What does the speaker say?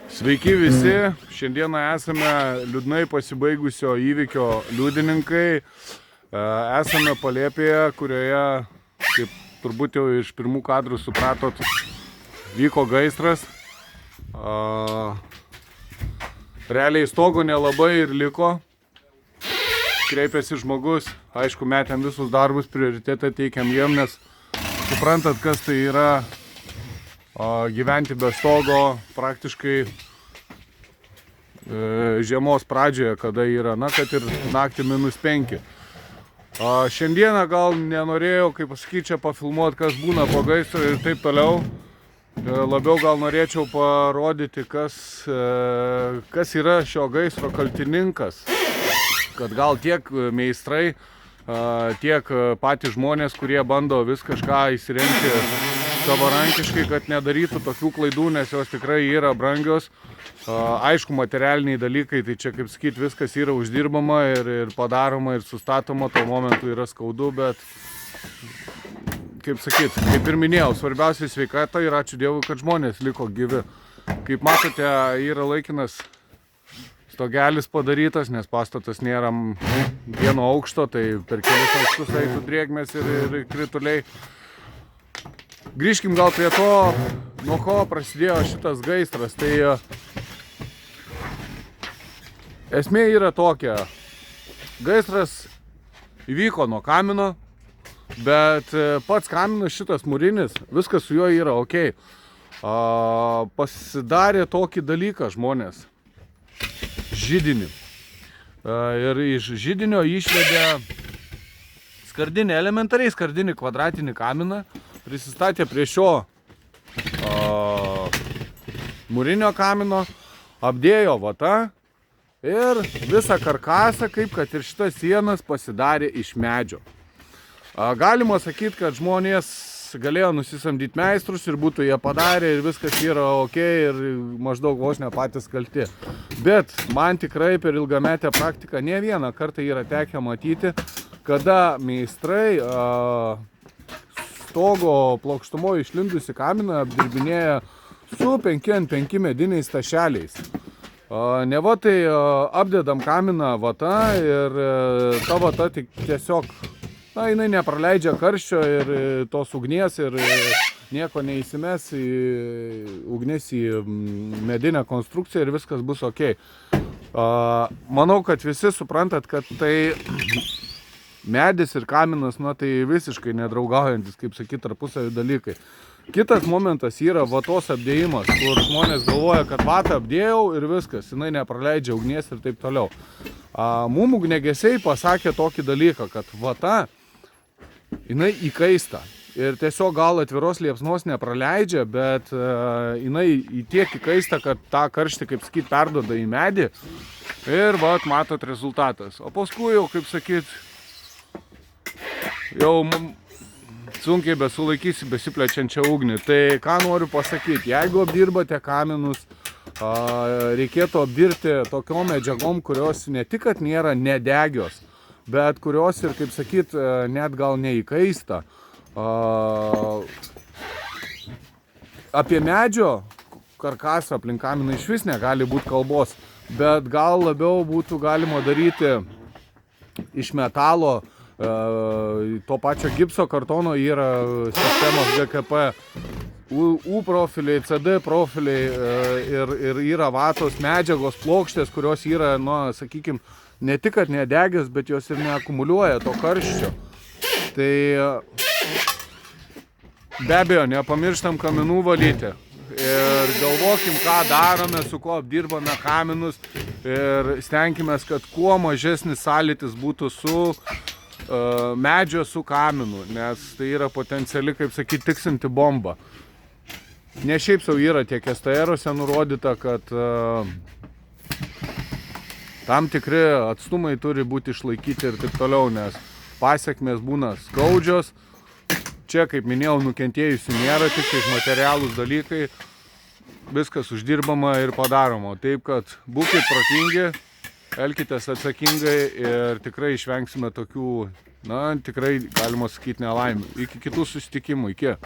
Sveiki visi, šiandieną esame liūdnai pasibaigusio įvykio liudininkai. Esame palėpėje, kurioje, kaip turbūt jau iš pirmų kadrų supratot, vyko gaisras. Realiai stogo nelabai ir liko. Kreipėsi žmogus, aišku, metėm visus darbus, prioritetą teikiam jiem, nes suprantat, kas tai yra gyventi be stogo praktiškai žiemos pradžioje, kada yra, kad ir naktį -5. Šiandieną gal nenorėjau, kaip pasakyti, čia pafilmuoti, kas būna po gaisro ir taip toliau. Labiau gal norėčiau parodyti, kas yra šio gaisro kaltininkas. Kad gal tiek meistrai, tiek patys žmonės, kurie bando vis kažką įsirengti savarankiškai, kad nedarytų tokių klaidų, nes jos tikrai yra brangios. Aišku, materialiniai dalykai, tai čia, kaip sakyti, viskas yra uždirbama ir padaroma ir sustatoma, tuo momentu yra skaudu, bet, kaip sakyti, kaip ir minėjau, svarbiausia sveikata ir ačiū Dievui, kad žmonės liko gyvi. Kaip matote, yra laikinas stogelis padarytas, nes pastatas nėra vieno aukšto, tai per kelius aukštus eitų drėgmės ir krituliai. Grįžkim gal prie to, nuo ko prasidėjo šitas gaisras. Tai esmė yra tokia. Gaisras įvyko nuo kamino, bet pats kaminas šitas mūrinis, viskas su juo yra ok. Pasidarė tokį dalyką žmonės. Židinį. Ir iš židinio išvedė skardinį, elementariai skardinį kvadratinį kaminą, prisistatė prie šio mūrinio kamino, apdėjo vata ir visą karkasą, kaip kad ir šitas sienas, pasidarė iš medžio. Galima sakyti, kad žmonės galėjo nusisamdyti meistrus ir būtų jie padarę ir viskas yra ok ir maždaug vos ne patys kalti. Bet man tikrai per ilgametę praktiką ne vieną kartą yra tekę matyti, kada meistrai stogo plokštumo išlindusi kaminą apdirbinėja su 5x5 mediniais tašeliais. Neva tai apdedam kaminą vata ir ta vata tiesiog jinai nepraleidžia karščio ir tos ugnies ir nieko neįsimes į ugnis į medinę konstrukciją ir viskas bus ok. Manau, kad visi suprantat, kad tai medis ir kaminas, tai visiškai nedraugaujantis, kaip sakyt, tarpusavio dalykai. Kitas momentas yra vatos apdėjimas, kur žmonės galvoja, kad vatą apdėjau ir viskas, jinai nepraleidžia ugnies ir taip toliau. Mum ugniagesiai pasakė tokį dalyką, kad vata jinai įkaista ir tiesiog gal atviros liepsnos nepraleidžia, bet jinai tiek įkaista, kad tą karštį, kaip sakyt, perduoda į medį ir matot rezultatas. O paskui jau, kaip sakyt, jau sunkiai besulaikysi besiplečiančią ugnį. Tai ką noriu pasakyti, jeigu apdirbate kaminus, reikėtų apdirbti tokiom medžiagom, kurios ne tik, kad nėra nedegios, bet kurios ir, kaip sakyt, net gal neįkaista. Apie medžio karkasą aplink kaminą iš vis negali būti kalbos, bet gal labiau būtų galima daryti iš metalo, to pačio gipso kartono yra sistemos GKP, U profiliai, CD profiliai ir yra vatos medžiagos plokštės, kurios yra, sakykime, ne tik, kad nedegios, bet jos ir neakumuliuoja to karščio. Tai be abejo, nepamirštam kaminų valyti. Ir galvokim, ką darome, su kuo apdirbame kaminus ir stenkimės, kad kuo mažesnis sąlytis būtų su medžio su kaminu, nes tai yra potenciali, kaip sakyti, tiksinti bomba. Ne šiaip sau yra tiek STR-uose nurodyta, kad tam tikri atstumai turi būti išlaikyti ir taip toliau, nes pasekmės būna skaudžios. Čia, kaip minėjau, nukentėjusių nėra, tik tai materialūs dalykai, viskas uždirbama ir padaroma. Taip, kad būkit protingi, elkitės atsakingai ir tikrai išvengsime tokių, tikrai galima sakyti, nelaimių. Iki kitų susitikimų, iki.